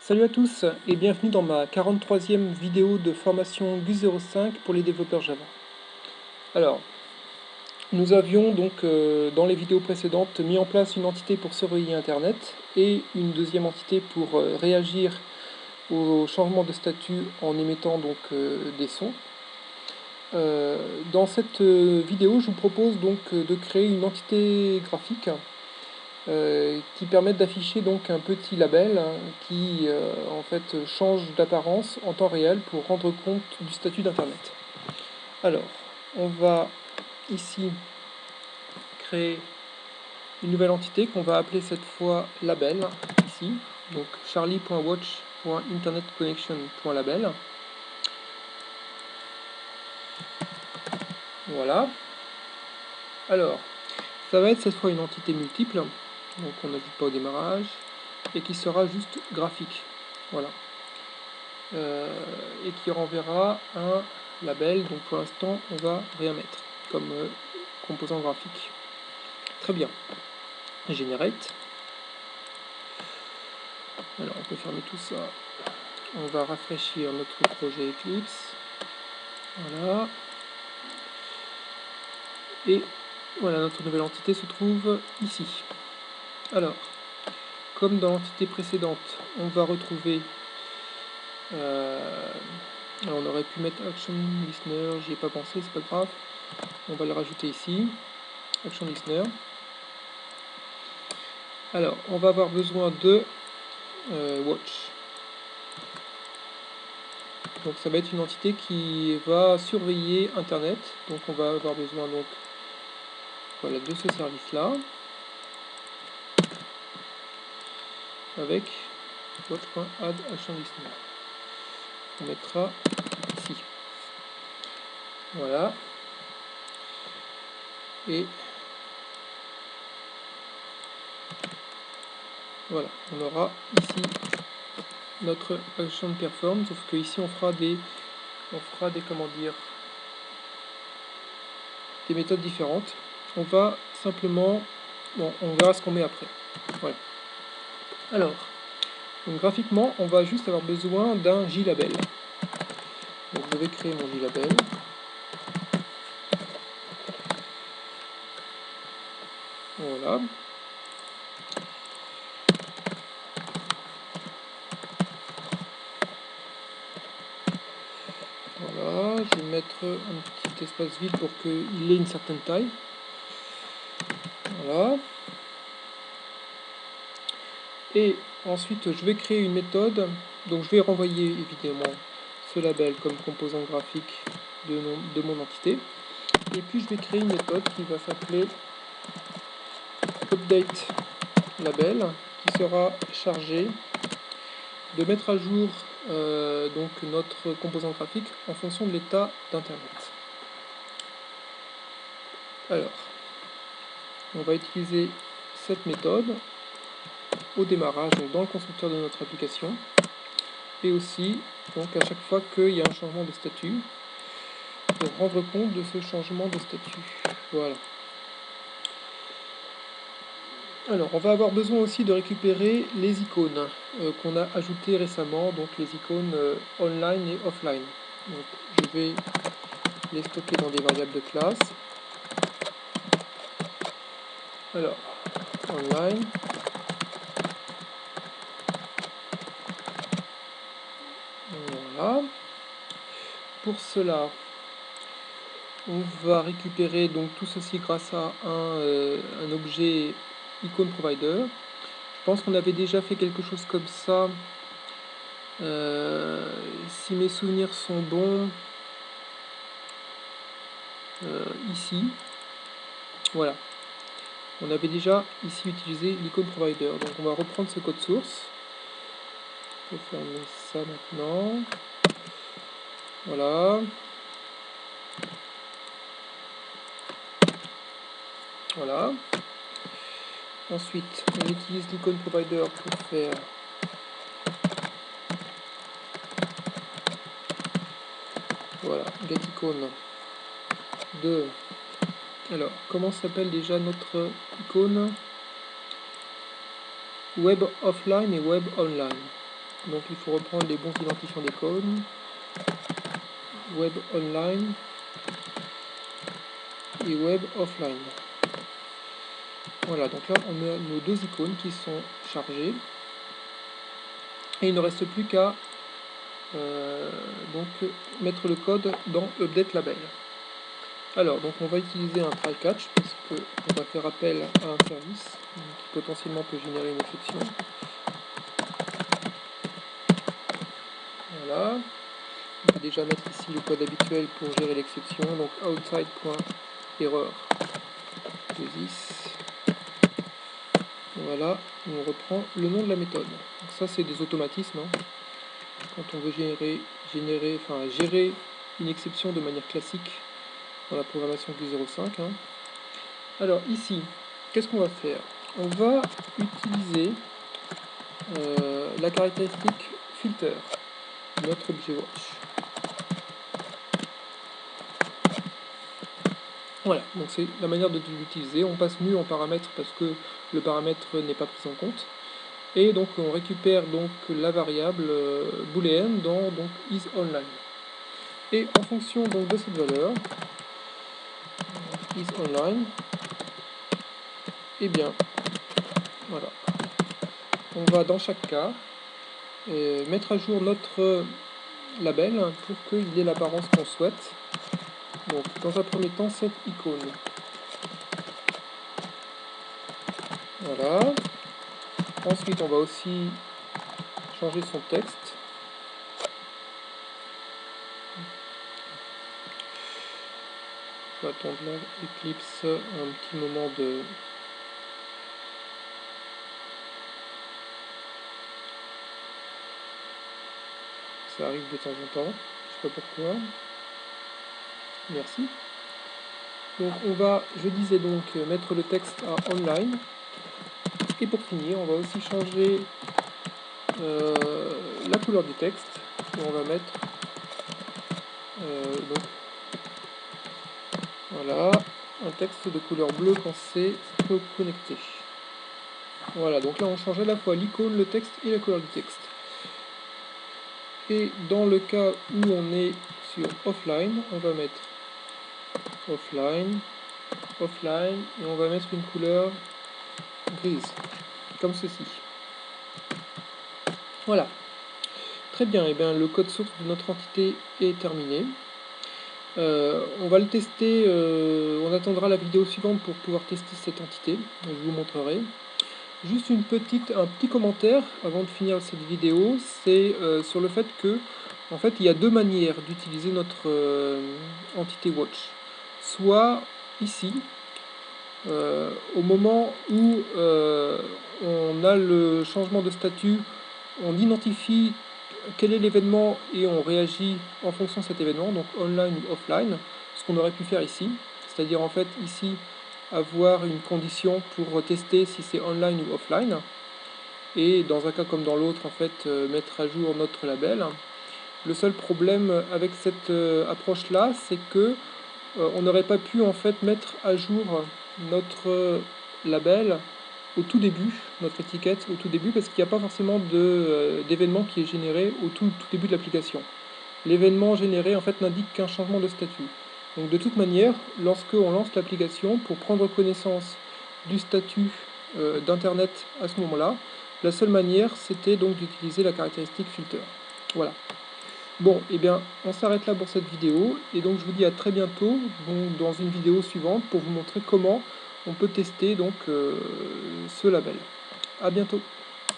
Salut à tous et bienvenue dans ma 43e vidéo de formation GUS 05 pour les développeurs Java. Alors, nous avions donc dans les vidéos précédentes mis en place une entité pour surveiller Internet et une deuxième entité pour réagir au changement de statut en émettant donc des sons. Dans cette vidéo, je vous propose donc de créer une entité graphique qui permettent d'afficher donc un petit label qui en fait change d'apparence en temps réel pour rendre compte du statut d'internet. Alors, on va ici créer une nouvelle entité qu'on va appeler cette fois label, ici, donc charlie.watch.internetconnection.label. Voilà. Alors, ça va être cette fois une entité multiple, donc on n'ajoute pas au démarrage, et qui sera juste graphique. Voilà. Et qui renverra un label, donc pour l'instant on va rien mettre comme composant graphique. Très bien. Generate. Alors on peut fermer tout ça. On va rafraîchir notre projet Eclipse. Voilà. Et voilà, notre nouvelle entité se trouve ici. Alors, comme dans l'entité précédente, on va retrouver alors on aurait pu mettre Action Listener, j'y ai pas pensé, c'est pas grave. On va le rajouter ici. Action Listener. Alors, on va avoir besoin de Watch. Donc ça va être une entité qui va surveiller Internet. Donc on va avoir besoin donc voilà, de ce service-là. Avec watch.add_action_listener. On mettra ici. Voilà. Et voilà, on aura ici notre action perform, sauf que ici on fera des comment dire, des méthodes différentes. On va simplement, bon, on verra ce qu'on met après. Voilà. Alors, donc graphiquement, on va juste avoir besoin d'un JLabel. Donc je vais créer mon JLabel. Voilà. Voilà, je vais mettre un petit espace vide pour qu'il ait une certaine taille. Voilà. Et ensuite, je vais créer une méthode. Donc je vais renvoyer évidemment ce label comme composant graphique de mon entité. Et puis je vais créer une méthode qui va s'appeler update label, qui sera chargée de mettre à jour donc notre composant graphique en fonction de l'état d'internet. Alors, on va utiliser cette méthode au démarrage, donc dans le constructeur de notre application, et aussi donc à chaque fois qu'il y a un changement de statut, pour rendre compte de ce changement de statut. Voilà. Alors, on va avoir besoin aussi de récupérer les icônes qu'on a ajoutées récemment, donc les icônes online et offline. Donc, je vais les stocker dans des variables de classe. Alors, online. Voilà. Pour cela, on va récupérer donc tout ceci grâce à un objet icon provider. Je pense qu'on avait déjà fait quelque chose comme ça. Si mes souvenirs sont bons, ici, voilà. On avait déjà ici utilisé l'icône provider. Donc on va reprendre ce code source. Je vais fermer ça maintenant. Voilà. Voilà. Ensuite, on utilise l'icône provider pour faire voilà, getIcône de. Alors, comment s'appelle déjà notre icône? Web offline et web online. Donc il faut reprendre les bons identifiants d'icônes, web online et web offline. Voilà, donc là on a nos deux icônes qui sont chargées. Et il ne reste plus qu'à donc mettre le code dans Update Label. Alors, donc on va utiliser un try catch parce qu'on va faire appel à un service qui potentiellement peut générer une exception. Voilà. On va déjà mettre ici le code habituel pour gérer l'exception. Donc outside.error Voilà, et on reprend le nom de la méthode. Donc ça c'est des automatismes. Quand on veut gérer une exception de manière classique dans la programmation du 05. Alors ici, qu'est-ce qu'on va faire? On va utiliser la caractéristique filter, notre objet watch. Voilà, donc c'est la manière de l'utiliser. On passe nu en paramètre parce que le paramètre n'est pas pris en compte. Et donc on récupère donc la variable booléenne dans donc isOnline. Et en fonction donc de cette valeur, isOnline, et bien voilà, on va dans chaque cas mettre à jour notre label pour qu'il ait l'apparence qu'on souhaite. Donc dans un premier temps cette icône. Voilà. Ensuite on va aussi changer son texte. Je vais attendre l'Eclipse un petit moment de... Ça arrive de temps en temps, je sais pas pourquoi. Merci. Donc on va, je disais donc, mettre le texte à online. Et pour finir, on va aussi changer la couleur du texte. Et on va mettre donc voilà, un texte de couleur bleue quand c'est connecté. Voilà, donc là on change à la fois l'icône, le texte et la couleur du texte. Et dans le cas où on est sur offline, on va mettre offline, offline, et on va mettre une couleur grise, comme ceci. Voilà. Très bien, et bien le code source de notre entité est terminé. On va le tester, on attendra la vidéo suivante pour pouvoir tester cette entité, je vous montrerai. Juste un petit commentaire avant de finir cette vidéo, c'est sur le fait que, en fait, il y a deux manières d'utiliser notre entité watch. Soit ici, au moment où on a le changement de statut, on identifie quel est l'événement et on réagit en fonction de cet événement, donc online ou offline, ce qu'on aurait pu faire ici, c'est-à-dire en fait ici avoir une condition pour tester si c'est online ou offline, et dans un cas comme dans l'autre en fait mettre à jour notre label. Le seul problème avec cette approche là, c'est que on n'aurait pas pu en fait mettre à jour notre label au tout début, notre étiquette au tout début, parce qu'il n'y a pas forcément d'événement qui est généré au tout début de l'application. L'événement généré en fait n'indique qu'un changement de statut. Donc de toute manière, lorsque on lance l'application, pour prendre connaissance du statut d'internet à ce moment-là, la seule manière c'était donc d'utiliser la caractéristique filter. Voilà. Bon, et bien on s'arrête là pour cette vidéo, et donc je vous dis à très bientôt dans une vidéo suivante pour vous montrer comment on peut tester donc ce label. A bientôt.